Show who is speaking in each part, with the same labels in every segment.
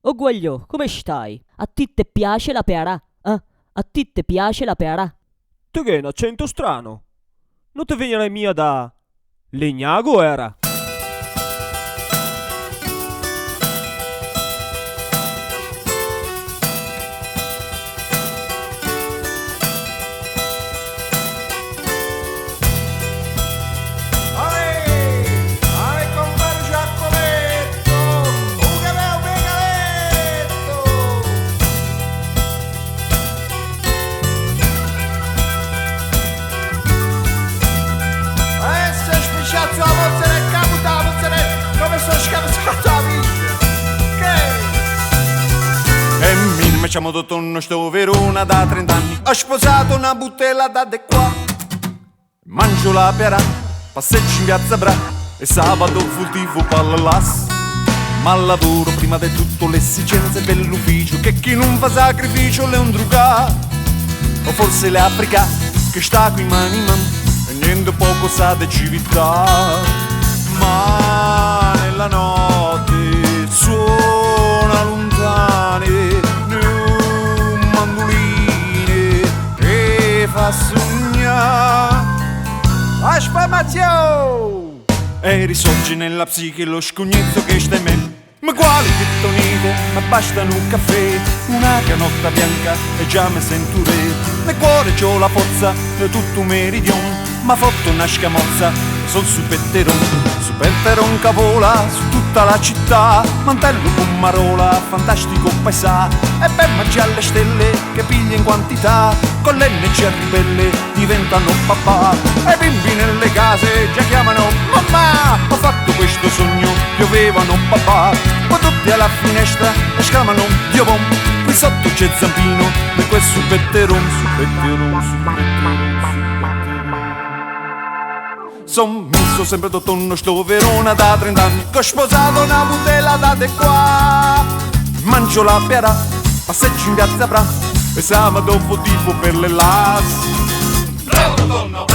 Speaker 1: Oh Guagliò, come stai? A ti te piace la pera? A ti te piace la pera?
Speaker 2: Te che è un accento strano? Non te viene mia da Legnago era?
Speaker 3: E mi facciamo d'autunno sto Verona da 30 anni. Ho sposato una butela da de qua. Mangio la pera, passeggio in piazza Bra e sabato furtivo pallas. Ma lavoro prima di tutto le esigenze dell'ufficio, che chi non fa sacrificio le un druga. O forse le Africa che sta qui mani man e niente poco sa di civiltà. Ma nella notte suona lontane mandoline e fa sognare la spamazione e risorge nella psiche lo scognezzo che sta in me. Ma quali pittonite, ma bastano un caffè, una canotta bianca e già mi sento re. Nel cuore c'ho la forza di tutto meridione, ma fatto una scamozza, sono su petteron che vola su tutta la città, mantello con marola, fantastico paesà, e per mangiare le stelle che piglia in quantità, con l'NC ribelle diventano papà, e i bimbi nelle case già chiamano mamma. Ho fatto questo sogno, piovevano papà, poi tutti alla finestra esclamano Dio bom, qui sotto c'è Zampino e quel su petteron. Son messo sempre d'autunno sto Verona da 30 anni, che ho sposato una butela da de qua. Mangio la pera, passeggio in piazza Bra e sabato furtivo per le las. Bravo tonno,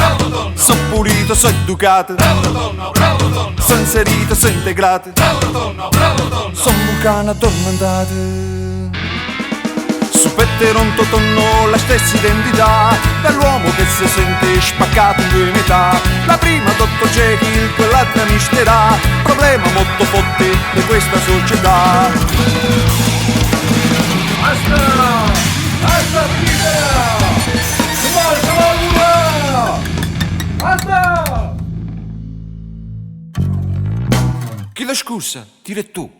Speaker 3: son pulito, so educato. Bravo tonno, so inserito, so integrato. Bravo tonno, son vulcano addormentato. Su petteron totonno la stessa identità dell'uomo che si sente spaccato in due metà. La prima Dottor Jekyll, quell'altra misterà, problema molto forte di questa società. Basta pizza! Basta! Chiedo scusa, dire tu.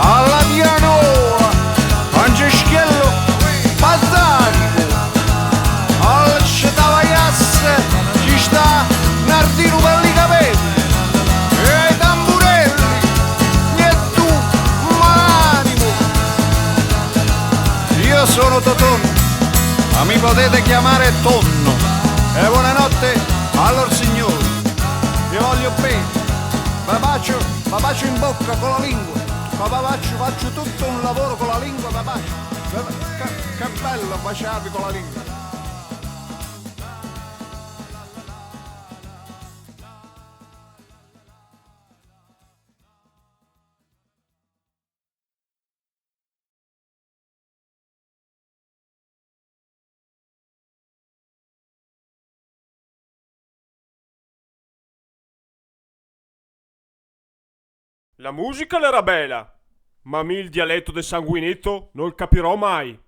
Speaker 3: Alla Pianola, Franceschiello, Baltanico, al Cetavaiasse ci sta Nardino per i capelli, e i tamburelli, e tu, Malanimo. Io sono Totonno, ma mi potete chiamare Tonno, e buonanotte allora signori, vi voglio bene. Papaccio in bocca con la lingua, faccio tutto un lavoro con la lingua, papaccio. Che bello baciarvi con la lingua.
Speaker 2: La musica l'era bella, ma mi il dialetto del sanguinetto non il capirò mai.